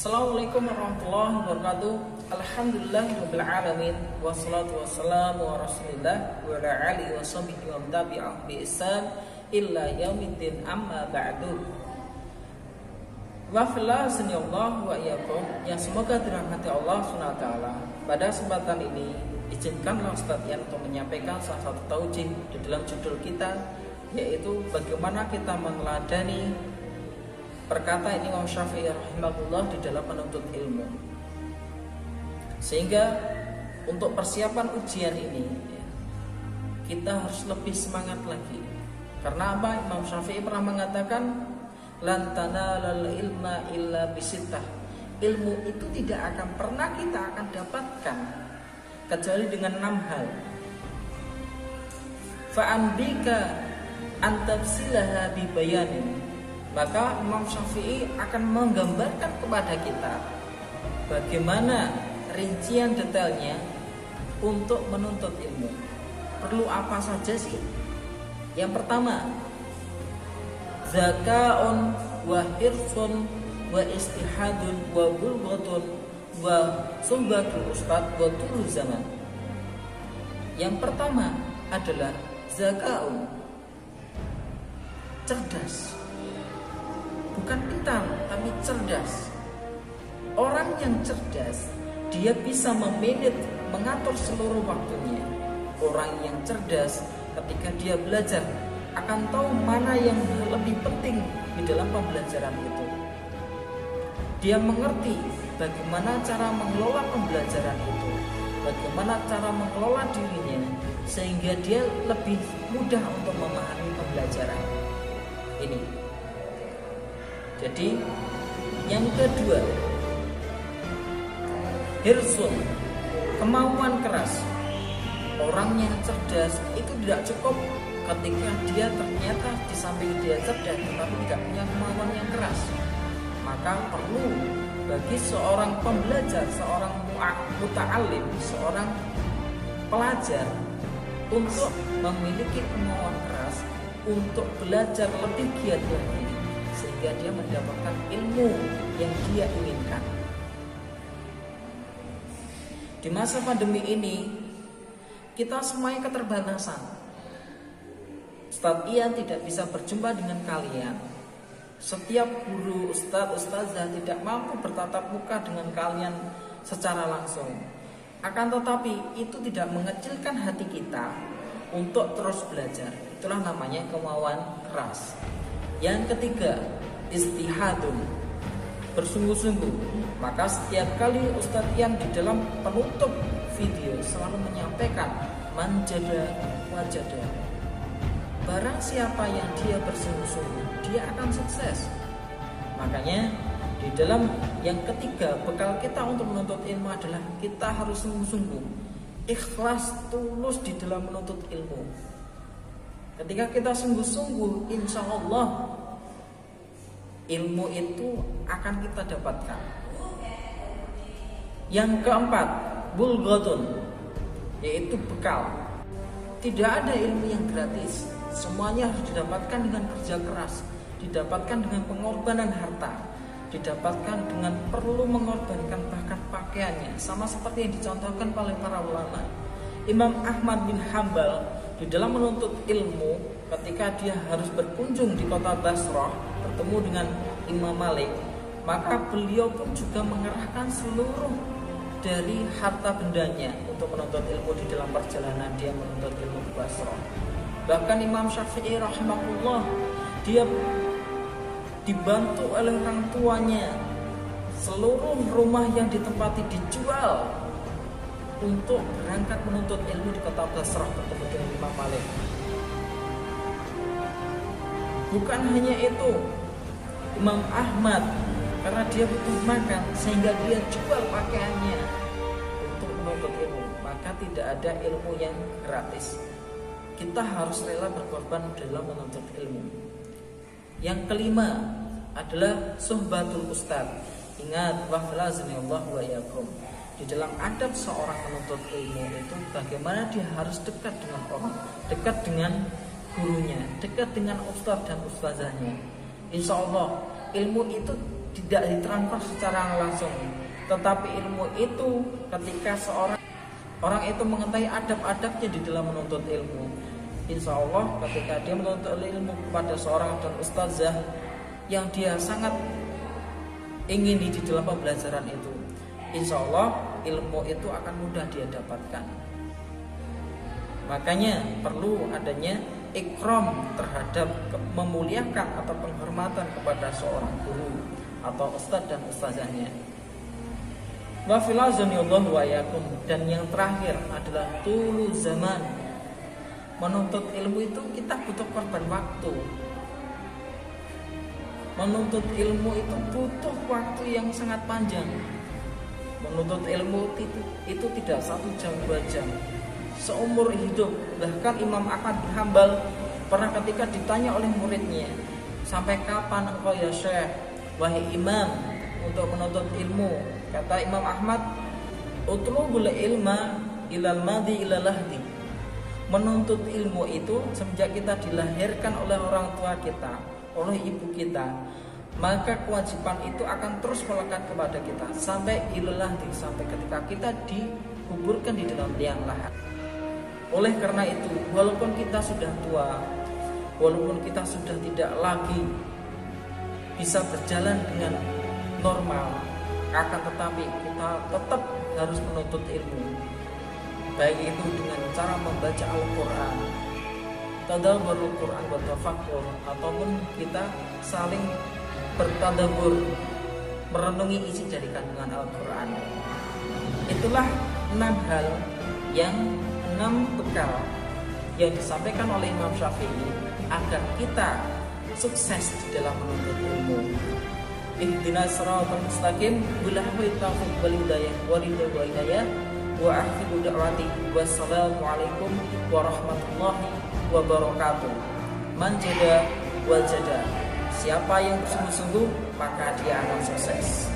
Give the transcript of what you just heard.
Assalamualaikum warahmatullahi wabarakatuh. Alhamdulillahirabbil alamin wassalatu wassalamu ala Rasulillah wa ala alihi washabihi wa tabi'ah bi ihsan illa yaumiddin amma ba'du. Wa fillah sanallahu wa iyyakum, yang semoga dirahmati Allah Subhanahu wa taala. Pada kesempatan ini izinkanlah Ustaz Yan untuk menyampaikan salah satu taujih di dalam judul kita, yaitu bagaimana kita meneladani perkataan Imam Syafi'i rahimahullah di dalam menuntut ilmu. Sehingga untuk persiapan ujian ini kita harus lebih semangat lagi. Karena apa? Imam Syafi'i pernah mengatakan, lan tanalal ilma illa bisittah. Ilmu itu tidak akan pernah kita akan dapatkan kecuali dengan 6 hal. Fa'ambika antafsilaha bibayanin. Maka Imam Syafi'i akan menggambarkan kepada kita bagaimana rincian detailnya untuk menuntut ilmu. Perlu apa saja sih? Yang pertama, zakaun wa hirsun wa istihadun wa bulghatun wa suhbatul ustad wa tulu zaman. Yang pertama adalah zakaun, cerdas. Bukan pintar, tapi cerdas. Orang yang cerdas, dia bisa mengatur seluruh waktunya. Orang yang cerdas, ketika dia belajar, akan tahu mana yang lebih penting di dalam pembelajaran itu. Dia mengerti bagaimana cara mengelola pembelajaran itu, bagaimana cara mengelola dirinya, sehingga dia lebih mudah untuk memahami pembelajaran ini. Jadi yang kedua, hirsun, kemauan keras. Orang yang cerdas itu tidak cukup ketika dia ternyata di samping dia cerdas tetapi tidak punya kemauan yang keras. Maka perlu bagi seorang pembelajar, seorang muta'alim, seorang pelajar untuk memiliki kemauan keras untuk belajar lebih giat lagi, sehingga dia mendapatkan ilmu yang dia inginkan. Di masa pandemi ini kita semuanya keterbatasan. Ustaz Ian tidak bisa berjumpa dengan kalian. Setiap guru, ustazah tidak mampu bertatap muka dengan kalian secara langsung. Akan tetapi itu tidak mengecilkan hati kita untuk terus belajar. Itulah namanya kemauan keras. Yang ketiga, istihadun, bersungguh-sungguh. Maka setiap kali Ustaz Ian di dalam penutup video selalu menyampaikan manjada wajada. Barang siapa yang dia bersungguh-sungguh, dia akan sukses. Makanya di dalam yang ketiga, bekal kita untuk menuntut ilmu adalah kita harus sungguh-sungguh, ikhlas, tulus di dalam menuntut ilmu. Ketika kita sungguh-sungguh, insya Allah ilmu itu akan kita dapatkan. Yang keempat, bulghatun, yaitu bekal. Tidak ada ilmu yang gratis. Semuanya harus didapatkan dengan kerja keras, didapatkan dengan pengorbanan harta, didapatkan dengan perlu mengorbankan bahkan pakaiannya. Sama seperti yang dicontohkan oleh para ulama. Imam Ahmad bin Hambal di dalam menuntut ilmu, ketika dia harus berkunjung di kota Basrah bertemu dengan Imam Malik, maka beliau pun juga mengerahkan seluruh dari harta bendanya untuk menuntut ilmu di dalam perjalanan dia menuntut ilmu di Basrah. Bahkan Imam Syafi'i rahimahullah, dia dibantu oleh orang tuanya, seluruh rumah yang ditempati dijual untuk berangkat menuntut ilmu di kota Basrah bertemu dengan Imam Malik. Bukan hanya itu, Imam Ahmad karena dia butuh makan sehingga dia jual pakaiannya untuk menuntut ilmu. Maka tidak ada ilmu yang gratis. Kita harus rela berkorban dalam menuntut ilmu. Yang kelima adalah suhbatul ustad. Ingat, wa'alaikumsalam wa iyyakum. Di dalam adab seorang menuntut ilmu itu bagaimana dia harus dekat dengan orang, dekat dengan gurunya, dekat dengan ustadz dan ustazahnya. Insya Allah ilmu itu tidak ditransfer secara langsung. Tetapi ilmu itu ketika orang itu mengetahui adab-adabnya di dalam menuntut ilmu, insya Allah ketika dia menuntut ilmu kepada seorang dan ustazah yang dia sangat ingini di dalam pembelajaran itu, insya Allah ilmu itu akan mudah dia dapatkan. Makanya perlu adanya ikram terhadap memuliakan atau penghormatan kepada seorang guru atau ustadz dan ustazahnya. Wa filazanillahu wa yakum, dan yang terakhir adalah tulu zaman. Menuntut ilmu itu kita butuh korban waktu. Menuntut ilmu itu butuh waktu yang sangat panjang. Menuntut ilmu itu tidak 1 jam 2 jam, seumur hidup. Bahkan Imam Ahmad bin Hanbal pernah ketika ditanya oleh muridnya, sampai kapan engkau ya Syekh, wahai imam, untuk menuntut ilmu? Kata Imam Ahmad, utlubul ilma ilal madi ilal lahdi. Menuntut ilmu itu semenjak kita dilahirkan oleh orang tua kita, oleh ibu kita, maka kewajiban itu akan terus melekat kepada kita sampai ilal lahdi, sampai ketika kita dikuburkan di dalam liang lahat. Oleh karena itu, walaupun kita sudah tua, walaupun kita sudah tidak lagi bisa berjalan dengan normal, akan tetapi kita tetap harus menuntut ilmu. Baik itu dengan cara membaca Al-Quran, tadabburul Quran wa tafakkur, ataupun kita saling bertadabbur, merenungi isi dari kandungan Al-Quran. Itulah 6 hal yang 6 bekal yang disampaikan oleh Imam Syafi'i agar kita sukses di dalam menuntut ilmu. Ihdinas siratal mustaqim, billahi taufiq wal hidayah, wal hidayah, wa akhiru da'wati wassalamualaikum warahmatullahi wabarakatuh. Man jada wal jada. Siapa yang bersungguh-sungguh maka dia akan sukses.